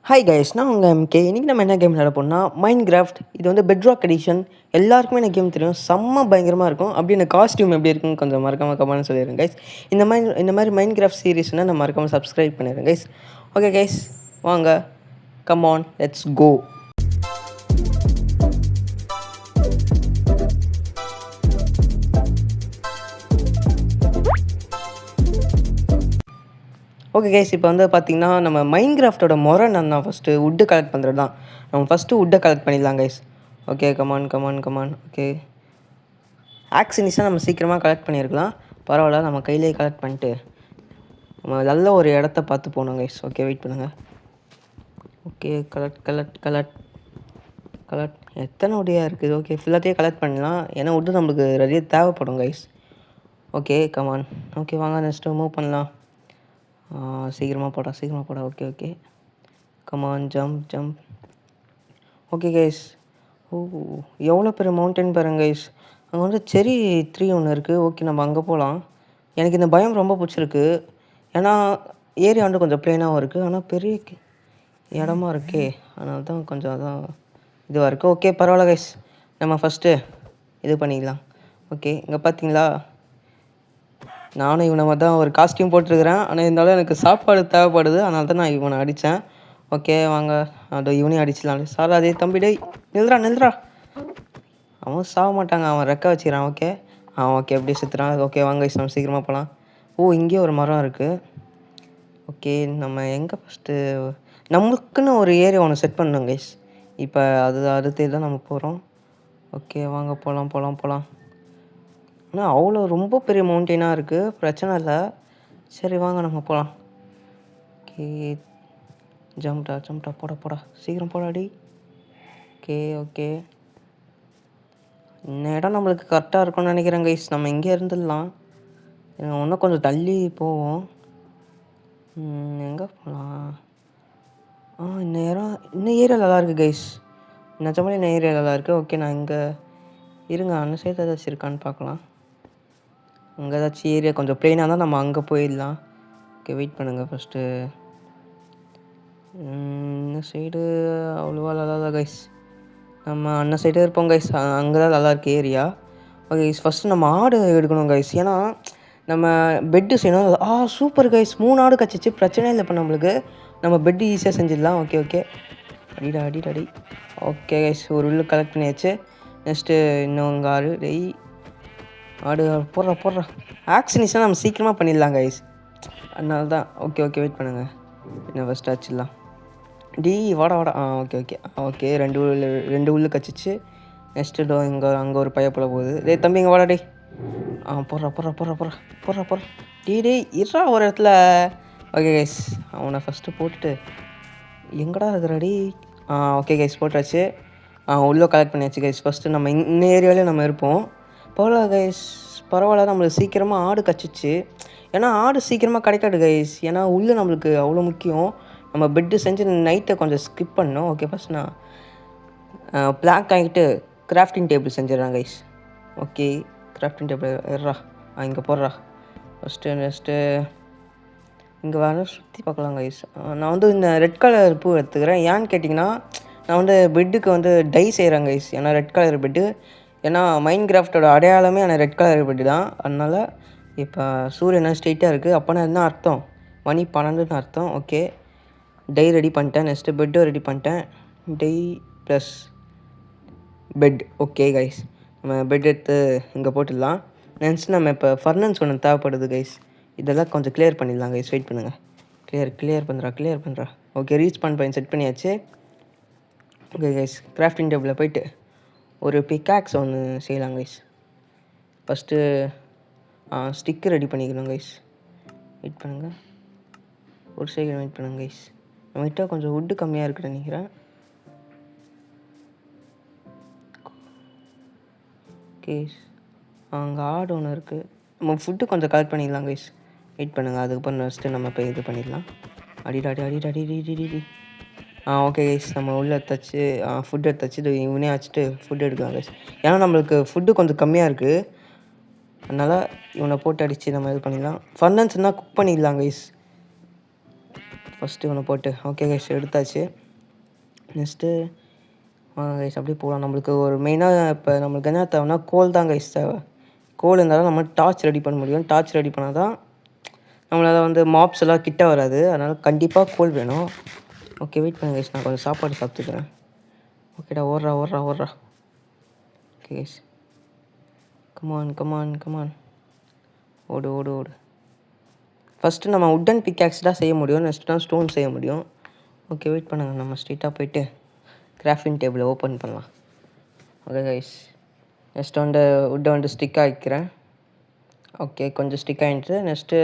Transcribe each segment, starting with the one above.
Hi guys, நான் உங்கள் MK. இன்றைக்கி நம்ம என்ன கேம் விளையாட போனோம்னா மைன்கிராஃப்ட். இது வந்து பெட்ராக் எடிஷன். எல்லாருக்குமே இந்த கேம் தெரியும், செம்ம பயங்கரமாக இருக்கும். அப்படி இந்த காஸ்டியூம் எப்படி இருக்குன்னு கொஞ்சம் மறக்காம கமெண்ட்னு சொல்லிடுங்க கைஸ். இந்த மாதிரி மைன்கிராஃப்ட் சீரிஸ்னால் நம்ம மறக்காமல் சப்ஸ்கிரைப் பண்ணிடுங்க கைஸ். ஓகே கைஸ், வாங்க, come on, let's go. Okay guys, இப்போ வந்து பார்த்திங்கன்னா நம்ம மைன்கிராஃப்டோட முறை நான் ஃபஸ்ட்டு வுட்டு கலெக்ட் பண்ணுறது தான். நம்ம ஃபஸ்ட்டு வுட்டை கலெக்ட் பண்ணிடலாம் கைஸ். Okay, come on. ஓகே, ஆக்சினிஸாக நம்ம சீக்கிரமாக கலெக்ட் பண்ணியிருக்கலாம். பரவாயில்ல, நம்ம கையிலே கலெக்ட் பண்ணிட்டு நம்ம நல்ல ஒரு இடத்த பார்த்து போகணும் கைஸ். ஓகே, வெயிட் பண்ணுங்கள். ஓகே, கலெக்ட் எத்தனை உடையாக இருக்குது? ஓகே, ஃபுல்லாத்தையே கலெக்ட் பண்ணலாம். ஏன்னா வுட்டு நம்மளுக்கு நிறைய தேவைப்படும் கைஸ். Okay, come on. ஓகே, வாங்க நெக்ஸ்ட்டு மூவ் பண்ணலாம். சீக்கிரமாக போடா. Okay, come on, jump. Okay guys, எவ்வளோ பெரிய மவுண்டன் பாருங்க கைஸ். அங்கே வந்து செரி ட்ரீ ஒன்று இருக்குது. ஓகே, நம்ம அங்கே போகலாம். எனக்கு இந்த பயம் ரொம்ப பிடிச்சிருக்கு. ஏன்னா ஏரியா வந்து கொஞ்சம் ப்ளெயினாகவும் இருக்குது, ஆனால் பெரிய இடமா இருக்கே, அதனால தான் கொஞ்சம் அதான் இதுவாக இருக்குது. ஓகே, பரவாயில்ல கைஸ், நம்ம ஃபஸ்ட்டு இது பண்ணிக்கலாம். ஓகே, இங்கே பார்த்தீங்களா, நானும் இவனை தான் ஒரு காஸ்டியூம் போட்டிருக்கிறேன். ஆனால் இருந்தாலும் எனக்கு சாப்பாடு தேவைப்படுது, அதனால தான் நான் இவனை அடித்தேன். ஓகே, வாங்க, இவனையும் அடிச்சிடலாம். சார், அதே தம்பி, டேய் நில்றா. அவன் சாக மாட்டாங்க, அவன் ரெக்க வச்சுக்கிறான். ஓகே, ஓகே, அப்படியே சுற்றுறான். ஓகே, வாங்க நம்ம சீக்கிரமாக போகலாம். இங்கே ஒரு மரம் இருக்குது. ஓகே, நம்ம எங்கே ஃபஸ்ட்டு நம்மளுக்குன்னு ஒரு ஏரியா ஒன்று செட் பண்ணணும் கைஸ். இப்போ அடுத்து தான் நம்ம போகிறோம். ஓகே, வாங்க போகலாம். ஆனால் அவ்வளோ ரொம்ப பெரிய மவுண்டெயினாக இருக்குது, பிரச்சனை இல்லை. சரி, வாங்க நம்ம போகலாம். ஓகே, ஜம்ப்டா போடா, சீக்கிரம் போடாடி. ஓகே, இந்த இடம் நம்மளுக்கு கரெக்டாக இருக்கும்னு நினைக்கிறேன் கைஸ். நம்ம இங்கே இருந்துடலாம். இன்னும் கொஞ்சம் தள்ளி போவோம். எங்கே போகலாம்? இந்த ஏரியா நல்லா இருக்குது கைஸ். நிஜமாலே இந்த ஏரியா நல்லா இருக்குது. ஓகே, நான் இங்கே இருங்க, அந்த சைடு ஏதாச்சும் இருக்கான்னு பார்க்கலாம். அங்கே ஏதாச்சும் ஏரியா கொஞ்சம் ப்ளெயினாக தான், நம்ம அங்கே போயிடலாம். ஓகே, வெயிட் பண்ணுங்கள். ஃபஸ்ட்டு இந்த சைடு அவ்வளோவா நல்லா கைஸ். நம்ம அந்த சைடே இருப்போம் கைஸ். அங்கே தான் நல்லாயிருக்கு ஏரியா. ஓகே கைஸ், ஃபஸ்ட்டு நம்ம ஆடு எடுக்கணும் கைஸ். ஏன்னா நம்ம பெட்டு செய்யணும். சூப்பர் கைஸ், 3 ஆடு கச்சிச்சு, பிரச்சனை இல்லை. இப்போ நம்மளுக்கு நம்ம பெட்டு ஈஸியாக செஞ்சிடலாம். ஓகே, அடி. ஓகே கைஸ், ஒரு உள்ளு கலெக்ட் பண்ணியாச்சு. நெக்ஸ்ட்டு இன்னும் உங்கள் ஆடு போடுறா. ஆக்சினிஸாக நம்ம சீக்கிரமாக பண்ணிடலாம் கைஸ், அதனால தான். ஓகே, வெயிட் பண்ணுங்கள், என்ன ஃபஸ்ட்டு ஆச்சிடலாம். வாடா. ஓகே, ரெண்டு உள்ளு கச்சிச்சு. நெக்ஸ்ட்டு அங்கே ஒரு பையப்போல போகுது. டேய் தம்பி, இங்கே வாடா. போடுறா. டேய் இருறா ஒரு இடத்துல. ஓகே கைஸ், அவனை ஃபஸ்ட்டு போட்டுட்டு எங்கடா இருக்கிறாடி? ஓகே கைஸ், போட்டாச்சு. உள்ளே கலெக்ட் பண்ணியாச்சு கைஸ். ஃபஸ்ட்டு நம்ம இந்த ஏரியாவிலே நம்ம இருப்போம். பரவாயில்ல, நம்மளுக்கு சீக்கிரமாக ஆடு கச்சிச்சு. ஏன்னா ஆடு சீக்கிரமாக கிடைக்காது கைஸ். ஏன்னா உள்ளே நம்மளுக்கு அவ்வளோ முக்கியம். நம்ம பெட்டு செஞ்சு நைட்டை கொஞ்சம் ஸ்கிப் பண்ணோம். ஓகே, ஃபஸ்ட் நான் பிளாக் ஆகிட்டு கிராஃப்டிங் டேபிள் செஞ்சிடறேன் கைஸ். ஓகே, கிராஃப்டிங் டேபிள் ஏறா, இங்கே போடுறா. நெக்ஸ்ட்டு இங்கே வேறு சுற்றி பார்க்கலாம் கைஸ். நான் வந்து இந்த ரெட் கலர் பூ எடுத்துக்கிறேன். ஏன்னு கேட்டிங்கன்னா, நான் வந்து பெட்டுக்கு வந்து டை செய்கிறேன் கைஸ். ஏன்னா ரெட் கலர் பெட்டு, ஏன்னா மைன்கிராஃப்டோட அடையாளமே அந்த ரெட் கலர் பெட்டு தான். அதனால் இப்போ சூரியன் ஸ்ட்ரெயிட்டாக இருக்குது, அப்போனா என்ன அர்த்தம்? மணி 12ன்னு அர்த்தம். ஓகே, டை ரெடி பண்ணிட்டேன். நெக்ஸ்ட்டு பெட்டும் ரெடி பண்ணிட்டேன். Tie plus bet. Okay guys, நம்ம பெட் எடுத்து இங்கே போட்டுடலாம். நெக்ஸ்ட் நம்ம இப்போ ஃபர்னன்ஸ் ஒன்று தேவைப்படுது கைஸ். இதெல்லாம் கொஞ்சம் கிளியர் பண்ணிடலாம் கைஸ். வெயிட் பண்ணுங்கள். கிளியர் பண்ணுறா. ஓகே, ரீச் பாயிண்ட் செட் பண்ணியாச்சு. ஓகே கைஸ், கிராஃப்டிங் டேபிளில் போய்ட்டு ஒரு பிக்காக்ஸ் ஒன்று செய்யலாம் கைஸ். ஃபஸ்ட்டு ஸ்டிக்கு ரெடி பண்ணிக்கணும் கைஸ். வெயிட் பண்ணுங்கள், ஒரு செகண்ட் வெயிட் பண்ணுங்கள் கைஸ். நம்மகிட்ட கொஞ்சம் வுட்டு கம்மியாக இருக்குன்னு நினைக்கிறேன். கேஸ் அங்கே ஆடு ஒன்று இருக்குது. நம்ம ஃபுட்டு கொஞ்சம் கலெக்ட் பண்ணிடலாம் கைஸ். வெயிட் பண்ணுங்கள், அதுக்கப்புறம் நெக்ஸ்ட்டு நம்ம போய் இது பண்ணிடலாம். அடி. ஓகே கைஸ், நம்ம உள்ளே எடுத்தாச்சு. ஃபுட்டு எடுத்தாச்சு. இது இவனே வச்சுட்டு ஃபுட்டு எடுக்கலாம் கைஸ். ஏன்னா நம்மளுக்கு ஃபுட்டு கொஞ்சம் கம்மியாக இருக்குது, அதனால் இவனை போட்டு அடித்து நம்ம இது பண்ணிடலாம். ஃபர்னன்ஸ்னால் குக் பண்ணிடலாம் கைஸ். ஃபஸ்ட்டு ஒன்று போட்டு ஓகே கைஸ் எடுத்தாச்சு. நெக்ஸ்ட்டு கைஸ் அப்படியே போகலாம். நம்மளுக்கு ஒரு மெயினாக இப்போ நம்மளுக்கு என்ன தேவைன்னா கோல் தான் கைஸ் தேவை. கோல் இருந்தாலும் நம்ம டார்ச் ரெடி பண்ண முடியும். டார்ச் ரெடி பண்ணால் தான் நம்மளால் வந்து மாப்ஸ் எல்லாம் கிட்ட வராது. அதனால் கண்டிப்பாக கோல் வேணும். ஓகே வெயிட் பண்ணுங்க கைஸ், நான் கொஞ்சம் சாப்பாடு சாப்பிட்டுக்கிறேன். ஓகேடா, ஓடுறா. ஓகே கைஸ், கமான் ஓடு. ஃபஸ்ட்டு நம்ம உட்டன் பிக்காக்ஸ் தான் செய்ய முடியும். நெக்ஸ்ட் தான் ஸ்டோன் செய்ய முடியும். ஓகே வெயிட் பண்ணுங்கள், நம்ம ஸ்ட்ரெயிட்டாக போயிட்டு கிராஃப்டிங் டேபிளை ஓப்பன் பண்ணலாம். ஓகே கைஸ், நெக்ஸ்ட் வந்து உட்டை வந்து ஸ்டிக் ஆகிக்கிறேன். ஓகே கொஞ்சம் ஸ்டிக் ஆகிட்டு நெக்ஸ்ட்டு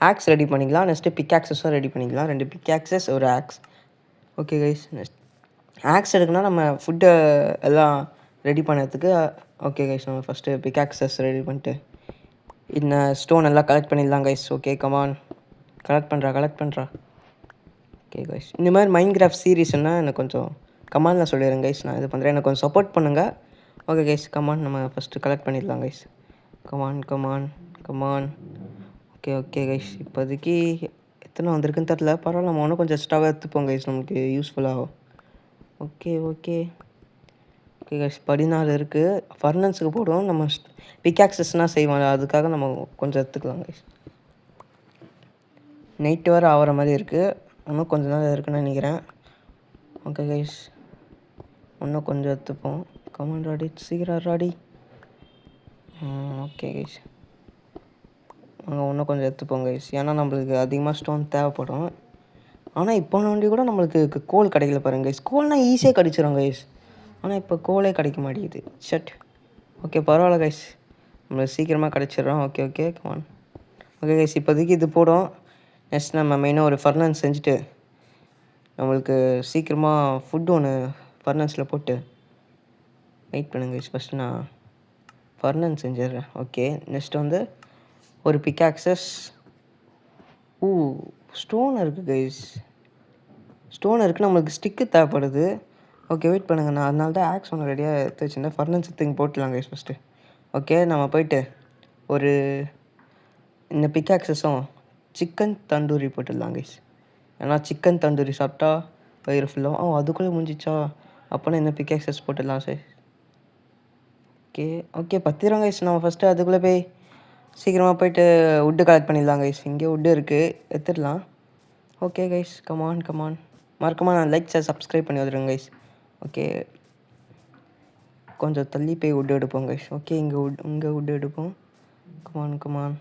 ஆக்ஸ் ரெடி பண்ணிக்கலாம். நெக்ஸ்ட்டு பிக்காக்ஸஸும் ரெடி பண்ணிக்கலாம். 2 பிக்காக்ஸஸ் ஒரு axe. Okay guys, next axe எடுக்குன்னா நம்ம ஃபுட்டை எல்லாம் ரெடி பண்ணுறதுக்கு. ஓகே கைஸ், நம்ம ஃபஸ்ட்டு பிக்காக்ஸஸ் ரெடி பண்ணிட்டு இந்த ஸ்டோன் எல்லாம் கலெக்ட் பண்ணிடலாம் கைஸ். ஓகே கமான், கலெக்ட் பண்ணுறா. ஓகே கைஸ், இந்த மாதிரி மைண்ட் கிராஃப்ட் சீரீஸ்னால் எனக்கு கொஞ்சம் கமானில் சொல்லிடுறேன் கைஸ், நான் இது பண்ணுறேன். எனக்கு கொஞ்சம் சப்போர்ட் பண்ணுங்கள். ஓகே கைஸ், கமான் நம்ம ஃபஸ்ட்டு கலெக்ட் பண்ணிடலாம் கைஸ். கமான். ஓகே கைஸ், இப்போதைக்கு எத்தனை வந்திருக்குன்னு தெரில. பரவாயில்ல, நம்ம இன்னும் கொஞ்சம் எக்ஸ்ட்ராவாக எடுத்துப்போம் கைஸ், நமக்கு யூஸ்ஃபுல்லாகும். ஓகே கைஸ், 14 இருக்குது. ஃபர்னன்ஸுக்கு போடுவோம். நம்ம பிக்காக்ஸஸ்னால் செய்வோம், அதுக்காக நம்ம கொஞ்சம் எடுத்துக்கலாம் கைஸ். நைட்டு வர ஆகிற மாதிரி இருக்குது. இன்னும் கொஞ்சம் நாள் இருக்குன்னு நினைக்கிறேன். ஓகே கைஸ், இன்னும் கொஞ்சம் எடுத்துப்போம். கமான் ராடி, சீக்கிரம் ராடி. ஓகே கைஸ், இன்னும் கொஞ்சம் எடுத்துப்போம் கைஸ், ஏன்னா நம்மளுக்கு அதிகமாக ஸ்டோன் தேவைப்படும். ஆனால் இப்போ வண்டி கூட நம்மளுக்கு கோல் கிடைக்கல பாருங்க கைஸ். கோல்னால் ஈஸியாக கிடச்சிரும் கைஸ், ஆனால் இப்போ கோலே கிடைக்க மாட்டேங்குது. ஷட். ஓகே பரவாயில்ல கைஸ், நம்மளுக்கு சீக்கிரமாக கிடச்சிட்றோம். Okay come on. ஓகே கைஸ், இப்போதைக்கு இது போடும். நெக்ஸ்ட் நம்ம மெயினாக ஒரு ஃபர்னன்ஸ் செஞ்சுட்டு நம்மளுக்கு சீக்கிரமாக ஃபுட்டு ஒன்று ஃபர்னன்ஸில் போட்டு வெயிட் பண்ணுங்க கைஸ். ஃபஸ்ட்டு நான் ஃபர்னன்ஸ் செஞ்சிடுறேன். ஓகே, நெக்ஸ்ட் வந்து ஒரு பிக்காக்ஸஸ். ஸ்டோன் இருக்குது கைஸ், ஸ்டோன் இருக்குது. நம்மளுக்கு ஸ்டிக்கு தேவைப்படுது. ஓகே வெயிட் பண்ணுங்கள், நான் அதனால தான் ஆக்ஸ் ஒன்று ரெடியாக எடுத்து வச்சுருந்தேன். ஃபர்னன்ஸ் எடுத்து போட்டுடலாம் கைஸ் ஃபஸ்ட்டு. ஓகே, நம்ம போயிட்டு ஒரு இந்த பிக்காக்ஸஸும் சிக்கன் தந்தூரி போட்டுடலாம் கைஸ். ஏன்னா சிக்கன் தந்தூரி சாப்பிட்டா வயிறு ஃபுல்லாக. அதுக்குள்ளே முடிஞ்சிச்சா? அப்போனா இந்த பிக்காக்ஸஸ் போட்டுடலாம் சார். ஓகே பத்திரம் கைஸ், நம்ம ஃபஸ்ட்டு அதுக்குள்ளே போய் சீக்கிரமாக போயிட்டு வுட்டு கலெக்ட் பண்ணிடலாம் கைஸ். இங்கே வுட்டு இருக்குது, எடுத்துடலாம். ஓகே கைஸ், கமான் மறக்காமல் நான் லைக் சப்ஸ்கிரைப் பண்ணி வந்துடுங்க கைஸ். ஓகே, கொஞ்சம் தள்ளி போய் வுட்டு எடுப்போம் கைஸ். ஓகே, இங்கே வுட்டு எடுப்போம். கமான்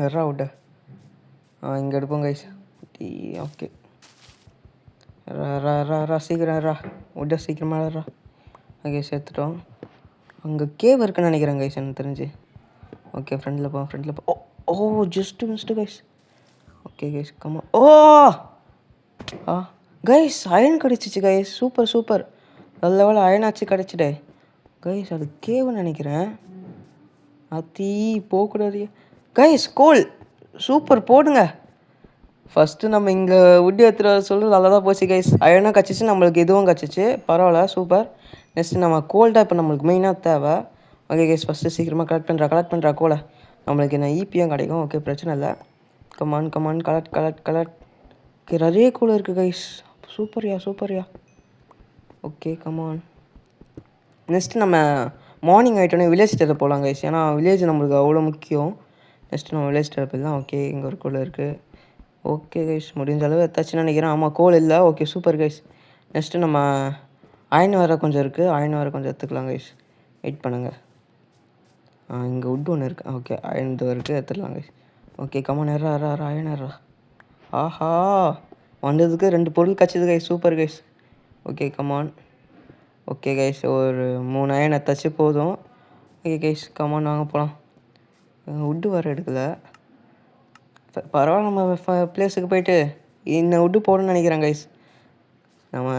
எறா வுட்டை இங்கே எடுப்போம் கைஸ். ஓகே, சீக்கிரம் வுட்டை சீக்கிரமாக ஓகே சேர்த்துட்டோம். அங்கே கேவ் இருக்குன்னு நினைக்கிறேன் கைஸ், எனக்கு தெரிஞ்சு. ஓகே, ஃப்ரெண்டில் போ. Just missed guys. Okay guys, come on. Guys, iron கிடச்சிச்சு கைஸ். சூப்பர் நல்ல வேலை அயனாச்சு கிடச்சிட்டே கைஸ். அது கேவுன்னு நினைக்கிறேன். அத்தி போகக்கூடாது கைஸ். கோல் சூப்பர், போடுங்க. ஃபஸ்ட்டு நம்ம இங்கே வுட்டு எடுத்துகிட்டு வர சொல்லி நல்லா தான் போச்சு கைஸ். அயனாக கிடச்சிச்சு, நம்மளுக்கு இதுவும் கிடச்சிச்சு. பரவாயில்ல, சூப்பர். நெக்ஸ்ட்டு நம்ம கோல் தான் இப்போ நம்மளுக்கு மெயினாக தேவை. ஓகே கைஸ், ஃபஸ்ட்டு சீக்கிரமாக கலெக்ட் பண்ணுறா கோலை. நம்மளுக்கு என்ன ஈபியும் கிடைக்கும். ஓகே, பிரச்சனை இல்லை. Come on collect. ஓகே, நிறைய கோல் இருக்குது கைஸ். சூப்பர்யா. Okay come on. நெக்ஸ்ட்டு நம்ம மார்னிங் ஆகிட்டோன்னே வில்லேஜ் டேரை போகலாம் கைஸ். ஏன்னா வில்லேஜ் நம்மளுக்கு அவ்வளோ முக்கியம். நெக்ஸ்ட்டு நம்ம வில்லேஜ் டேரை போயிடலாம். ஓகே, இங்கே ஒரு கோல் இருக்குது. ஓகே கைஸ், முடிஞ்ச அளவு எத்தாச்சுன்னு நினைக்கிறேன். ஆமாம், கோல் இல்லை. Okay super guys. நெக்ஸ்ட்டு நம்ம அயன் வேறு கொஞ்சம் இருக்குது. அயன் வேறு கொஞ்சம் எடுத்துக்கலாம் கைஸ். வெயிட் பண்ணுங்கள். இங்கே வுட் ஒன்று இருக்குது. ஓகே, அயன் இது இருக்குது, எடுத்துடலாம் கைஸ். ஓகே கமான், அயன் ஆஹா, வந்ததுக்கு 2 பொருள் கிடச்சிது guys. Super guys. Okay come on. Okay guys, ஒரு 3 அயன் எடுத்தாச்சு போதும். ஓகே கைஸ், கமான் வாங்க போகலாம். வுட்டு வேறு எடுக்கலை. பரவாயில்ல, நம்ம பிளேஸுக்கு போயிட்டு இந்த வுட்டு போடணும்னு நினைக்கிறேன் கைஸ்.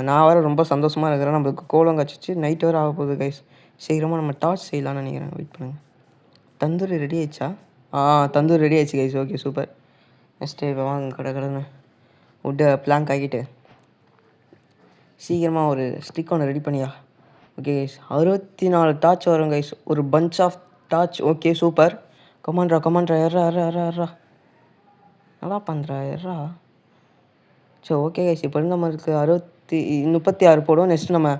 நான் வேறு ரொம்ப சந்தோஷமாக இருக்கிறேன். நம்மளுக்கு கோலம் கிடச்சிச்சு. நைட் வேறு ஆக போகுது கைஸ். சீக்கிரமாக நம்ம டார்ச் செய்யலாம்னு நினைக்கிறேன். வெயிட் பண்ணுங்கள். தந்தூரி ரெடி ஆயிடுச்சா? தந்தூரி ரெடி ஆயிடுச்சு கைஸ். Okay super. நெக்ஸ்ட்டு இப்போ வாங்க கடைன்னு வுட்டை பிளாங்க் ஆக்கிட்டு சீக்கிரமாக ஒரு ஸ்டிக் ஒன்று ரெடி பண்ணியா. ஓகே கைஸ், 64 டார்ச் வரும் கைஸ், ஒரு punch of torch. Okay super. கமான்ரா எறா நல்லா பண்ணுறா எறா. சரி ஓகே கைஸ். இப்போ வந்து நம்மளுக்கு 36 போடுவோம். நெக்ஸ்ட்டு நம்ம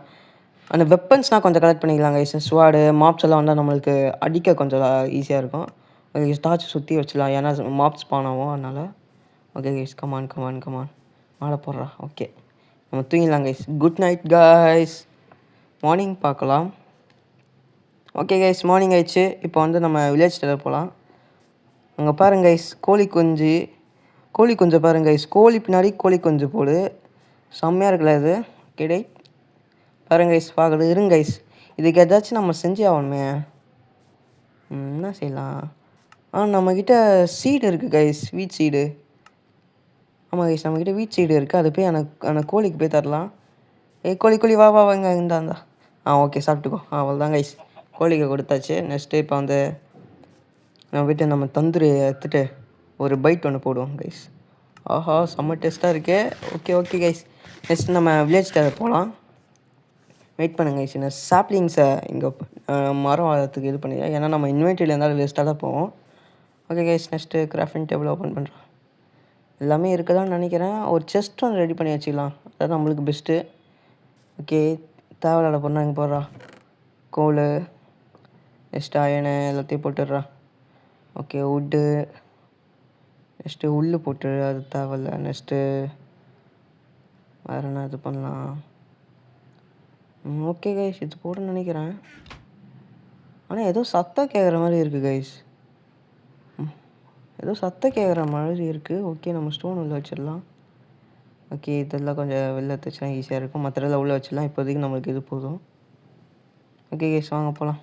அந்த வெப்பன்ஸ்லாம் கொஞ்சம் கலெக்ட் பண்ணிக்கலாம் கைஸ். ஸ்வாடு, மாப்ஸ் எல்லாம் வந்தால் நம்மளுக்கு அடிக்க கொஞ்சம் ஈஸியாக இருக்கும். ஓகே டார்ச் சுற்றி வச்சிடலாம். ஏன்னா மாப்ஸ் ஸ்பான் ஆகும் அதனால். Okay guys come on come on come on. மேலே போடுறா. ஓகே நம்ம தூங்கிடலாம் guys. Good night guys. Morning பார்க்கலாம். ஓகே கைஸ் மார்னிங் ஆயிடுச்சு. இப்போ வந்து நம்ம வில்லேஜ் டெய்லர் போகலாம். அங்கே பாருங்க கைஸ் கோழி குஞ்சு பாருங்க கைஸ். கோழி பின்னாடி கோழி குஞ்சு போடு. செம்மையாக இருக்குல்ல இது கிடை. பாருங்க கைஸ் பார்க்குறது இருங்க கைஸ். இதுக்கு ஏதாச்சும் நம்ம செஞ்சு ஆகணுமே. என்ன செய்யலாம்? நம்மக்கிட்ட சீடு இருக்குது கைஸ். வீட் சீடு. ஆமாம் கைஸ் நம்மக்கிட்ட வீட் சீடு இருக்குது. அது போய் அந்த கோழிக்கு போய் தரலாம். கோழி வா வாங்க இந்தாந்தா. ஓகே சாப்பிட்டுக்கோ. அவ்வளோதான் கைஸ். கோழிக்கு கொடுத்தாச்சு. நெக்ஸ்ட்டு இப்போ வந்து நம்ம போய்ட்டு நம்ம தந்தூரி எடுத்துகிட்டு ஒரு பைட் ஒன்று போடுவோம் கைஸ். ஆஹா செம்ம டேஸ்ட்டாக இருக்கே. Okay guys. நெக்ஸ்ட் நம்ம வில்லேஜ் டெய்லர் போகலாம். வெயிட் பண்ணுங்க கைஸ். இந்த சாப்ளிங்ஸை இங்கே மரம் வளர்கிறதுக்கு இது பண்ணிடுறேன். ஏன்னா நம்ம இன்வென்ட்ரியில் இருந்தாலும் வேஸ்ட்டாக தான் போவோம். Okay guys next grafting table open பண்ணுறோம். எல்லாமே இருக்குதான்னு நினைக்கிறேன். ஒரு செஸ்ட் ஒன்று ரெடி பண்ணி வச்சுக்கலாம். அதான் நம்மளுக்கு பெஸ்ட்டு. ஓகே தேவையில்லாத பொண்ணா இங்கே போடுறா. கோல் நெக்ஸ்ட்டு அயனு எல்லாத்தையும் போட்டுடுறா. ஓகே வுட்டு நெக்ஸ்ட்டு உள்ளு போட்டு அது தேவையில்ல. நெக்ஸ்ட்டு வேறு என்ன இது பண்ணலாம்? ஓகே கைஸ் இது போடுன்னு நினைக்கிறேன். ஆனால் ஏதோ சத்தம் கேட்குற மாதிரி இருக்குது கைஸ். ஏதோ சத்தம் கேட்குற மாதிரி இருக்குது. ஓகே நம்ம ஸ்டோன் உள்ளே வச்சிடலாம். ஓகே இதெல்லாம் கொஞ்சம் வெளில எடுத்துச்சுன்னா ஈஸியாக இருக்கும். மற்றதெல்லாம் உள்ளே வச்சிடலாம். இப்போதைக்கு நம்மளுக்கு இது போதும். ஓகே கைஸ் வாங்க போகலாம்.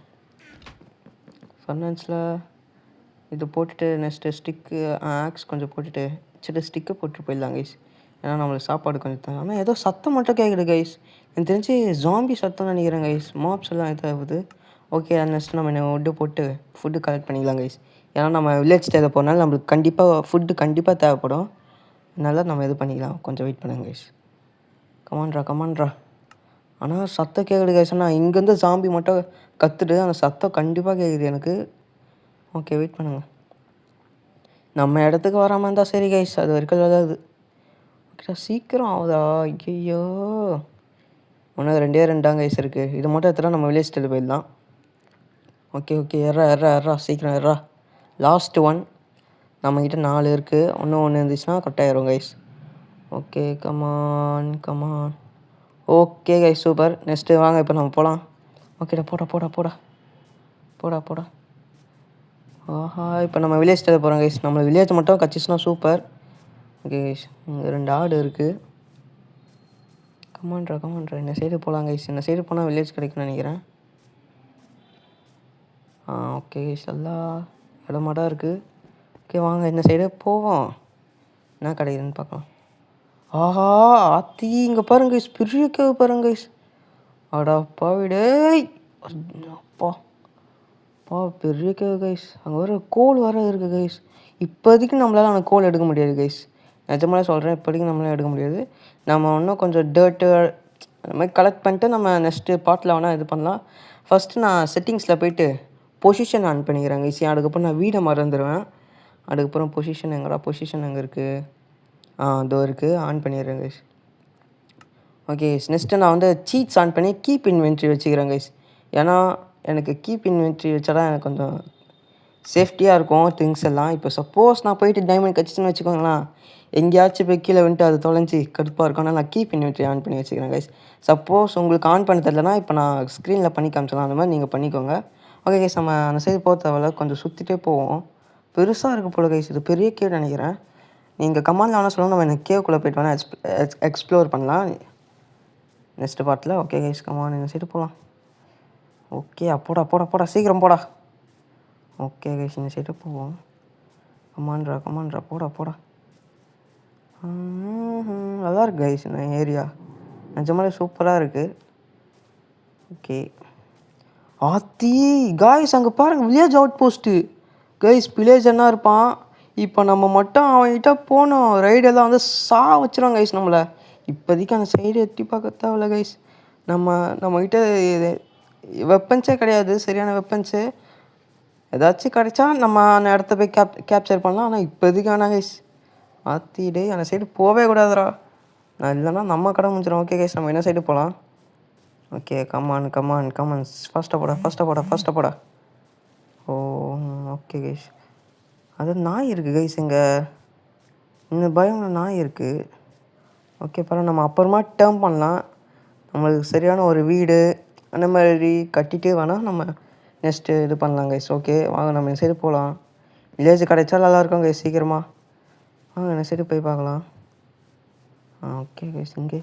ஃபர்னன்ஸில் இது போட்டுட்டு நெக்ஸ்ட்டு ஸ்டிக்கு ஆக்ஸ் கொஞ்சம் போட்டுட்டு ஸ்டிக்கை போட்டு போயிடலாம் கைஸ். ஏன்னா நம்மளுக்கு சாப்பாடு கொஞ்சம் தான். ஆனால் ஏதோ சத்தம் மட்டும் கேட்குது கைஸ். எனக்கு தெரிஞ்சு ஜாம்பி சத்தம் நினைக்கிறேன் கைஸ். மாப்ஸ் எல்லாம் இதாகுது. ஓகே நெக்ஸ்ட்டு நம்ம வுட்டு போட்டு ஃபுட்டு கலெக்ட் பண்ணிக்கலாம் கைஸ். ஏன்னா நம்ம வில்லேஜ் தேவை போகிறனால நம்மளுக்கு கண்டிப்பாக தேவைப்படும். அதனால் நம்ம இது பண்ணிக்கலாம். கொஞ்சம் வெயிட் பண்ணுங்க கைஸ். கமான்ட்ரா. ஆனால் சத்தம் கேட்குது கைஸ். ஆனால் இங்கேருந்து ஜாம்பி மட்டும் கற்றுட்டு அந்த சத்தம் கண்டிப்பாக கேட்குது எனக்கு. ஓகே வெயிட் பண்ணுங்கள். நம்ம இடத்துக்கு வராமல் இருந்தால் சரி கைஸ். அது வரைக்கும் அதாவது ஓகே சீக்கிரம் ஆகுதா? ஐயோ ஒன்று 2 கைஸ் இருக்குது. இது மட்டும் எடுத்துகிட்டா நம்ம வில்லேஜ் டெய்லர் போயிடலாம். ஓகே எறா சீக்கிரம் எறா. Last one. நம்மக்கிட்ட 4 இருக்குது. ஒன்று இருந்துச்சுன்னா கரெக்டாகிடும் guys. Okay come on. Okay guys super. Next வாங்க இப்போ நம்ம போகலாம். ஓகேடா போடா. ஆஹா இப்போ நம்ம வில்லேஜ் டெய்லர் போகிறோம் கைஸ். நம்ம வில்லேஜ் மட்டும் கச்சிச்சுன்னா சூப்பர். ஓகே கைஸ் இங்கே 2 ஆடு இருக்குது. கமான்ட்ரா இந்த சைடு போகலாம் கைஸ். இந்த சைடு போனால் வில்லேஜ் கிடைக்கும்னு நினைக்கிறேன். ஓகே கைஸ் எல்லா இடமாடா இருக்குது. ஓகே வாங்க இந்த சைடே போவோம். என்ன கிடைக்குதுன்னு பார்க்கலாம். ஆஹா ஆத்தி இங்கே பாருங்க கைஸ். பெரிய கேவு பாருங்க கைஸ். அடா பாவிடே அப்பா பெரிய கேவு கைஸ். அங்கே வர கோல் வர இருக்குது கைஸ். இப்போதைக்கு நம்மளால் அந்த கோல் எடுக்க முடியாது கைஸ். நிஜமாக சொல்கிறேன். இப்போதைக்கு நம்மளால் எடுக்க முடியாது. நம்ம இன்னும் கொஞ்சம் டர்ட்டு அந்த மாதிரி கலெக்ட் பண்ணிட்டு நம்ம நெக்ஸ்ட்டு பார்ட்டில் வேணால் இது பண்ணலாம். ஃபஸ்ட்டு நான் செட்டிங்ஸில் போய்ட்டு பொசிஷன் ஆன் பண்ணிக்கிறேன் கைஸ். அதுக்கப்புறம் நான் வீடை மறந்துடுவேன். அதுக்கப்புறம் பொசிஷன் எங்கே இருக்குது? இதோ இருக்குது. ஆன் பண்ணிடுறேன் கைஸ். ஓகே நெக்ஸ்ட்டு நான் வந்து சீட்ஸ் ஆன் பண்ணி கீப் இன்வென்ட்ரி வச்சுக்கிறேன் கைஸ். ஏன்னா எனக்கு கீப் இன்வென்ட்ரி வச்சா தான் எனக்கு கொஞ்சம் சேஃப்டியாக இருக்கும் திங்ஸ் எல்லாம். இப்போ சப்போஸ் நான் போயிட்டு டைமண்ட் கிடச்சின்னு வச்சுக்கோங்களேன், எங்கேயாச்சும் போய் கீழே வந்துட்டு அது தொலைஞ்சி கடுப்பாக இருக்கும். ஆனால் நான் கீப் இன்வென்ட்ரி ஆன் பண்ணி வச்சுக்கிறேன் கைஸ். சப்போஸ் உங்களுக்கு ஆன் பண்ண தெரியலனா இப்போ நான் ஸ்க்ரீனில் பண்ணி காமிச்சலாம். அந்த மாதிரி நீங்கள் பண்ணிக்கோங்க. ஓகே கைஸ் நம்ம அந்த சைடு போக தேவையில்ல. கொஞ்சம் சுற்றிட்டே போவோம். பெருசாக இருக்குது போல கைஸ். இது பெரிய கேவ் நினைக்கிறேன். நீங்கள் கமாண்டில் வேணால் சொல்லணும். நம்ம எனக்கு கேவுக்குள்ளே போய்ட்டு வேணால் எக்ஸ்ப்ளோர் பண்ணலாம் நெக்ஸ்ட்டு பார்ட்டில். ஓகே கைஸ் கமான் இந்த சைடு போகலாம். ஓகே போடா சீக்கிரம் போடா. ஓகே கைஸ் இந்த சைடு போவோம். கமான்ட்ரா போடா. நல்லா இருக்கு கைஸ் இந்த ஏரியா. நிஜமாலே சூப்பராக இருக்குது. ஓகே ஆத்தி காய்ஸ் அங்கே பாருங்கள் village out post guys. Village என்ன இருப்பான். இப்போ நம்ம மட்டும் அவன்கிட்ட போனோம் ரைடெல்லாம் வந்து வச்சிருவாங்க கைஸ் நம்மளை. இப்போதைக்கு அந்த சைடு எட்டி பார்க்க தேவையில்ல கைஸ். நம்மக்கிட்ட வெப்பன்ஸே கிடையாது. சரியான வெப்பன்ஸு ஏதாச்சும் கிடைச்சா நம்ம அந்த இடத்த போய் கேப்சர் பண்ணலாம். ஆனால் இப்போதைக்கு வேணாம் கைஸ். ஆத்தி டே அந்த சைடு போகவே கூடாதுடா. நான் இல்லைன்னா நம்ம கடை முடிஞ்சிடும். ஓகே கைஸ், நம்ம என்ன சைடு போகலாம்? ஓகே, கமான் கமான் கமான், ஃபாஸ்ட்டாக போடா ஃபாஸ்ட்டாக போடா ஃபாஸ்ட்டாக போடா. ஓ ஓகே கைஸ், அது நாய் இருக்குது கைஸ். இந்த பயம் நாய் இருக்குது. ஓகே பரவாயில்ல, நம்ம அப்புறமா டேர்ம் பண்ணலாம். நம்மளுக்கு சரியான ஒரு வீடு அந்த மாதிரி கட்டிட்டு வேணால் நம்ம நெக்ஸ்ட்டு இது பண்ணலாம் கைஸ். ஓகே வாங்க நம்ம இந்த சைடு போகலாம். வில்லேஜ் கிடைச்சா நல்லாயிருக்கும் கைஸ். சீக்கிரமாக வாங்க இந்த சைடு போய் பார்க்கலாம். ஓகே கைஸ், இங்கே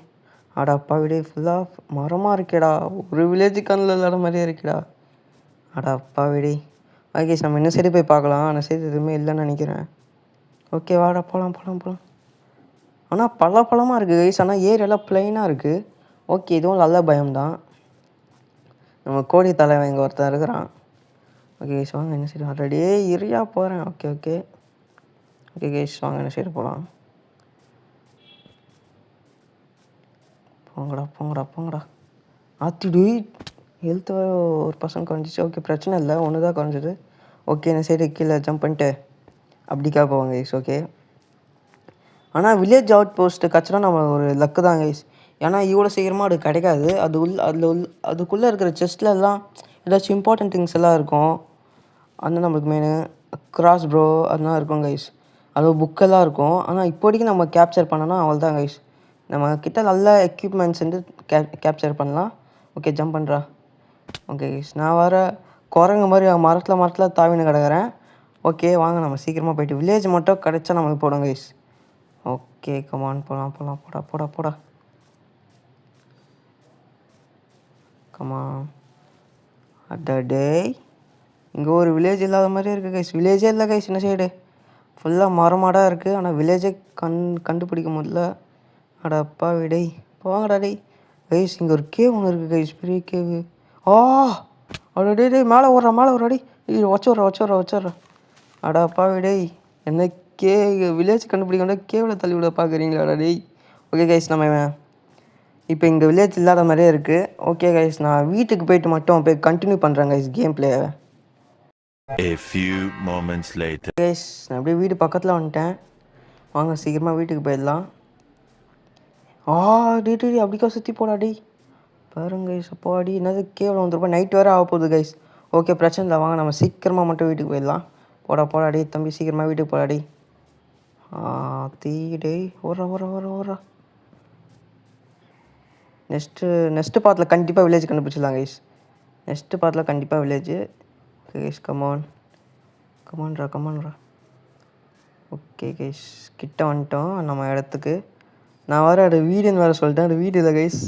அடாப்பா வீடு ஃபுல்லாக மரமாக இருக்கேடா. ஒரு வில்லேஜ் கண்ணில் இல்லாத மாதிரியே இருக்கேடா. அடாப்பா வீடு. ஓகே கைஸ், நம்ம இந்த சைடு போய் பார்க்கலாம். அந்த சைடு எதுவுமே இல்லைன்னு நினைக்கிறேன். ஓகே வாடா போகலாம் போகலாம் போகலாம். ஆனால் பழமாக இருக்குது கைஸ். ஆனால் ஏரியெல்லாம் ப்ளைனாக இருக்குது. ஓகே, இதுவும் நல்ல பயம்தான். நம்ம கோடி தலைவன் இங்கே ஒருத்தன் இருக்கிறான். ஓகே கைஸ் வாங்க என்ன சைடு. ஆல்ரெடியே இரியா போகிறேன். ஓகே ஓகே ஓகே கைஸ், வாங்க என்ன சைடு போகலாம். போங்கடா போங்கடா போங்கடா. ஆத்திடு ஹெல்த் ஒரு பர்சன்ட் குறைஞ்சிச்சு. ஓகே பிரச்சனை இல்லை, ஒன்று தான் குறைஞ்சிது. ஓகே இந்த சைடு கீழே ஜம்ப் பண்ணிட்டு அப்படிக்கா போவாங்க கைஸ். ஓகே, ஆனால் வில்லேஜ் அவுட் போஸ்ட்டு கச்சினா நம்ம ஒரு லக்கு தான் கைஸ். ஏன்னா இவ்வளோ சீக்கிரமாக அது கிடைக்காது. அதுக்குள்ளே இருக்கிற செஸ்ட்லலாம் ஏதாச்சும் இம்பார்ட்டன்ட் திங்ஸ் எல்லாம் இருக்கும். அது நம்மளுக்கு மெயின் கிராஸ் ப்ரோ அதெல்லாம் இருக்கும் கைஸ். அது புக்கெல்லாம் இருக்கும். ஆனால் இப்போதைக்கு நம்ம கேப்சர் பண்ணோன்னா அவள் தான் கைஸ். நம்ம கிட்ட நல்ல எக்யூப்மெண்ட்ஸ் வந்து கேப்சர் பண்ணலாம். ஓகே ஜம்ப் பண்ணுறா. ஓகே கைஸ், நான் வர குரங்கு மாதிரி மரத்தில் தாவின்னு கிடக்கிறேன். ஓகே வாங்க நம்ம சீக்கிரமாக போய்ட்டு வில்லேஜ் மட்டும் கிடைச்சா நம்மளுக்கு போடும் கைஸ். ஓகே கமான் போகலாம் போகலாம் போடா போடா போடா கமான். அடடே, இங்கே ஒரு வில்லேஜ் இல்லாத மாதிரியே இருக்குது கைஸ். வில்லேஜே இல்லை கைஸ். இந்த சைடு ஃபுல்லாக மரமாடாக இருக்குது. ஆனால் வில்லேஜே கண்டுபிடிக்க முடியல. அடப்பா விடை போவாங்கடா டே கைஸ். இங்கே ஒரு கேவ் ஒன்று இருக்குது கைஸ், பெரிய கேவு. அடடே டே மேலே ஓடுறா மேலே ஒரு அடி வச்சுட்றா. அடப்பா விடை என்ன வில்லேஜ் கண்டுபிடிக்க கேவில் தள்ளி விட பார்க்குறீங்களாடா டேய். ஓகே கைஸ், நம்ம இப்போ இங்கே வில்லேஜ் இல்லாத மாதிரியே இருக்குது. ஓகே கைஸ், நான் வீட்டுக்கு போயிட்டு மட்டும் போய் கண்டினியூ பண்ணுறேன் guys game play. A few moments later. Guys, நான் அப்படியே வீடு பக்கத்தில் வந்துட்டேன். வாங்க சீக்கிரமாக வீட்டுக்கு போயிடலாம். டே அப்படிக்கா சுற்றி போடா டே. பாருங்க கைஸ், அப்போ அடி என்னது கேவலம் வந்துருப்பா. நைட் வேறு ஆக போகுது கைஸ். ஓகே பிரச்சனை இல்லை, வாங்க நம்ம சீக்கிரமாக மட்டும் வீட்டுக்கு போயிடலாம். போடாடி தம்பி, சீக்கிரமாக வீட்டுக்கு போடாடி. டே ஓடுறா. நெக்ஸ்ட்டு பார்ட்டில் கண்டிப்பாக வில்லேஜ் கண்டுபிடிச்சிடலாம் கைஸ். நெக்ஸ்ட்டு பார்ட்டில் கண்டிப்பாக வில்லேஜு. கைஸ் கமான்ரா. ஓகே கைஸ், கிட்ட வந்துட்டோம் நம்ம இடத்துக்கு. நான் அது வீடுன்னு வேறு சொல்லிட்டேன். அது வீடு இல்லை கைஸ்.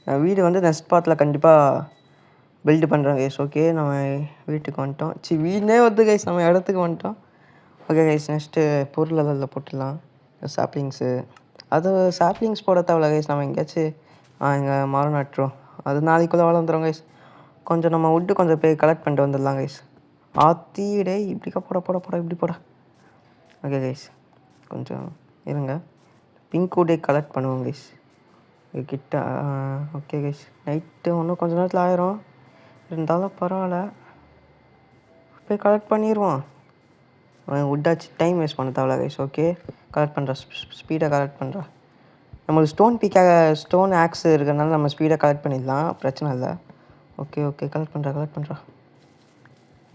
நான் வீடு வந்து நெக்ஸ்ட் பார்ட்டில் கண்டிப்பாக பில்டு பண்ணுறேன் கைஸ். ஓகே நம்ம வீட்டுக்கு வந்துட்டோம். வீடே வந்து கைஸ் நம்ம இடத்துக்கு வந்துட்டோம். ஓகே கைஸ், நெக்ஸ்ட்டு பொருள் அதில் போட்டுடலாம். சாப்ளிங்ஸ் போட தேவையில்ல கைஸ். நம்ம எங்கேயாச்சும் இங்கே மரம் நட்டுரும், அது நாளைக்குள்ளே வளர்ந்துடும் கைஸ். கொஞ்சம் நம்ம விட்டு கொஞ்சம் போய் கலெக்ட் பண்ணிட்டு வந்துடலாம் கைஸ். டே இப்படிக்கா போட இப்படி போட. ஓகே கைஸ், கொஞ்சம் இருங்க, பிங்க் வுட்டே கலெக்ட் பண்ணுவோம் கைஸ் கிட்ட. ஓகே கைஸ், நைட்டு இன்னும் கொஞ்சம் நேரத்தில் ஆயிரும், இருந்தாலும் பரவாயில்ல, போய் கலெக்ட் பண்ணிடுவோம். வுட்டாச்சு, டைம் வேஸ்ட் பண்ண தேவையில்ல கைஸ். ஓகே கலெக்ட் பண்ணுறா, ஸ்பீடாக கலெக்ட் பண்ணுறா. நம்மளுக்கு ஸ்டோன் ஆக்ஸ் இருக்கிறதுனால நம்ம ஸ்பீடாக கலெக்ட் பண்ணிடலாம், பிரச்சனை இல்லை. ஓகே கலெக்ட் பண்ணுறா.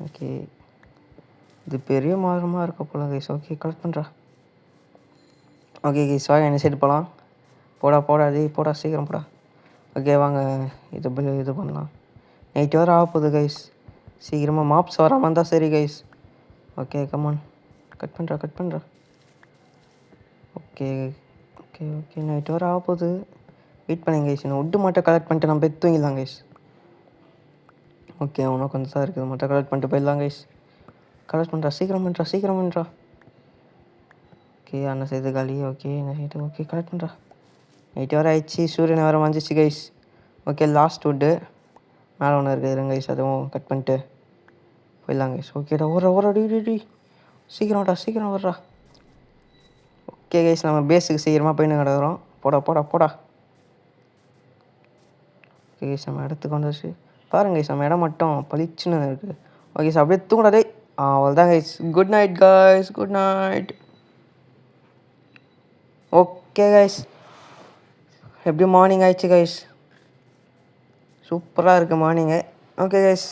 ஓகே, இது பெரிய மரமாக இருக்க போல கைஸ். ஓகே கலெக்ட் பண்ணுறா. ஓகே கைஸ், வாங்க என்ன சைடு போகலாம். போடா சீக்கிரம் போடா. ஓகே வாங்க இது பண்ணலாம். நைட்டு வேறு ஆக போகுது கைஸ், சீக்கிரமாக மாப்ஸ் வராமல் இருந்தால் சரி கைஸ். ஓகே கமான், கட் பண்ணுறா. ஓகே நைட்டு வேறு ஆக போகுது, வெயிட் பண்ணுங்க கைஸ். நான் வுட்டு மட்டும் கலெக்ட் பண்ணிட்டு நம்ம போய் தூங்கிடலாம் கைஸ். ஓகே இன்னும் கொஞ்சம் தான் இருக்குது, மட்டும் கலெக்ட் பண்ணிட்டு போயிடலாம் கைஸ். கலெக்ட் பண்ணுறா, சீக்கிரம் பண்ணுறா. ஓகே அண்ணன் செய்து காலி. ஓகே கலெக்ட் பண்ணுறா. நைட்டு வேறு ஆயிடுச்சு, சூரியனை வேறு மஞ்சிச்சு கைஸ். ஓகே லாஸ்ட் வுட்டு மேலே ஒன்று இருக்குது கைஸ், அதுவும் கட் பண்ணிட்டு போயிடலாம் கைஸ். ஓகேடா ஓடுறா டி சீக்கிரம் வர்றா. ஓகே கைஸ், நம்ம பேஸுக்கு சீக்கிரமாக போயின்னு கிடக்குறோம். போடா. ஓகே கைஸ், நம்ம இடத்துக்கு வந்துச்சு பாருங்க கைஸ், நம்ம இடம் மட்டும் பளிச்சுன்னு இருக்குது. ஓகே சார், அப்படியே தூங்கடாதே. அவ்வளோதான் guys, good night guys, good night. Okay guys, எப்படியும் மார்னிங் ஆயிடுச்சு கைஸ். சூப்பராக இருக்குது morning. Okay guys,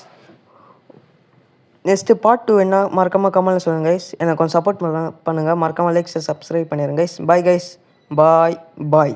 next part 2 என்ன மறக்காமல் கமெண்ட்டில் சொல்லுங்கள் கைஸ். எனக்கு கொஞ்சம் சப்போர்ட் பண்ணுங்கள். மறக்காமல் லைக் சப்ஸ்கிரைப் பண்ணிடுங்க கைஸ். பாய் கைஸ், பாய் பாய்.